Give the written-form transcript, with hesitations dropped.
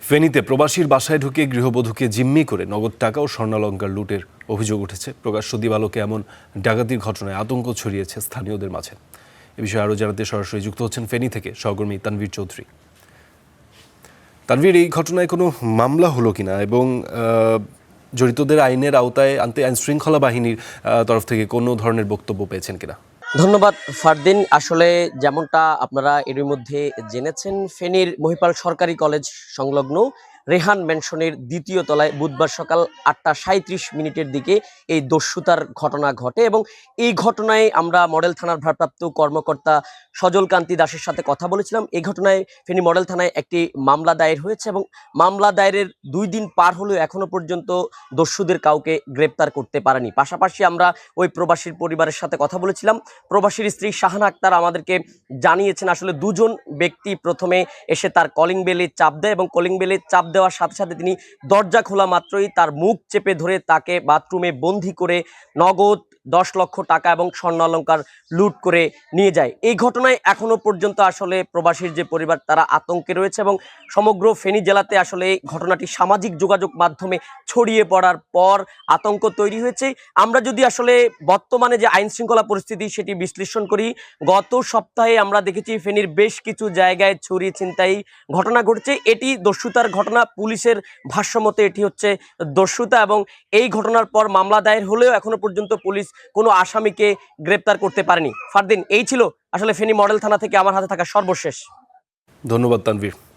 ফেনীতে প্রবাসীর বাসায় ঢুকে গৃহবধূকে জিম্মি করে নগদ টাকা ও স্বর্ণালংকার লুটের অভিযোগ উঠেছে। প্রকাশ্য দিবালোকে এমন ডাকাতির ঘটনায় আতঙ্ক ছড়িয়েছে স্থানীয়দের মাঝে। এ বিষয়ে আরও জানাতে সরাসরি যুক্ত হচ্ছেন ফেনী থেকে সহকর্মী তানভীর চৌধুরী। তানভীর, এই ঘটনায় কোনো মামলা হলো কিনা এবং জড়িতদের আইনের আওতায় আনতে আইনশৃঙ্খলা বাহিনীর তরফ থেকে কোনো ধরনের বক্তব্য পেয়েছেন কিনা? ধন্যবাদ ফারদিন। আসলে যেমনটা আপনারা এর মধ্যে জেনেছেন, ফেনীর মহিপাল সরকারি কলেজ সংলগ্ন রেহান ম্যানশনের দ্বিতীয় তলায় বুধবার সকাল 8টা 37 মিনিটের দিকে এই দস্যুতার ঘটনা ঘটে এবং এই ঘটনায় আমরা মডেল থানার ভারপ্রাপ্ত কর্মকর্তা সজল কান্তি দাসের সাথে কথা বলেছিলাম। এই ঘটনায় ফেনী মডেল থানায় একটি মামলা দায়ের হয়েছে এবং মামলা দায়েরের 2 দিন পার হলেও এখনো পর্যন্ত দস্যুদের কাউকে গ্রেপ্তার করতে পারেনি। পাশাপাশি আমরা ওই প্রবাসীর পরিবারের সাথে কথা বলেছিলাম। প্রবাসীর স্ত্রী শাহানা আক্তার আমাদেরকে জানিয়েছেন আসলে দুজন ব্যক্তি প্রথমে এসে তার কলিং বেলে চাপ দেয় এবং কলিং বেলে চাপ দেওয়ার সাথে সাথে তিনি দরজা খোলা মাত্রই তার মুখ চেপে ধরে তাকে বাথরুমে বন্দি করে নগদ 10 লক্ষ টাকা এবং স্বর্ণালংকার লুট করে নিয়ে যায়। এই ঘটনায় এখনো পর্যন্ত আসলে প্রবাসীর যে পরিবার তারা আতঙ্কে রয়েছে এবং সমগ্র ফেনী জেলাতে আসলে এই ঘটনাটি সামাজিক যোগাযোগ মাধ্যমে ছড়িয়ে পড়ার পর আতঙ্ক তৈরি হয়েছে। আমরা যদি আসলে বর্তমানে যে আইন শৃঙ্খলা পরিস্থিতি সেটি বিশ্লেষণ করি, গত সপ্তাহে আমরা দেখেছি ফেনীর বেশ কিছু জায়গায় চুরি ছিনতাই ঘটনা ঘটেছে। এটি দস্যুতার ঘটনা, পুলিশের ভাষ্যমতে এটি হচ্ছে দস্যুতা এবং এই ঘটনার পর মামলা দায়ের হলেও এখনো পর্যন্ত পুলিশ কোনো আসামিকে গ্রেপ্তার করতে পারেনি। ফারদিন, এই ছিল আসলে ফেনী মডেল থানা থেকে আমার হাতে থাকা সর্বশেষ। ধন্যবাদ তানভীর।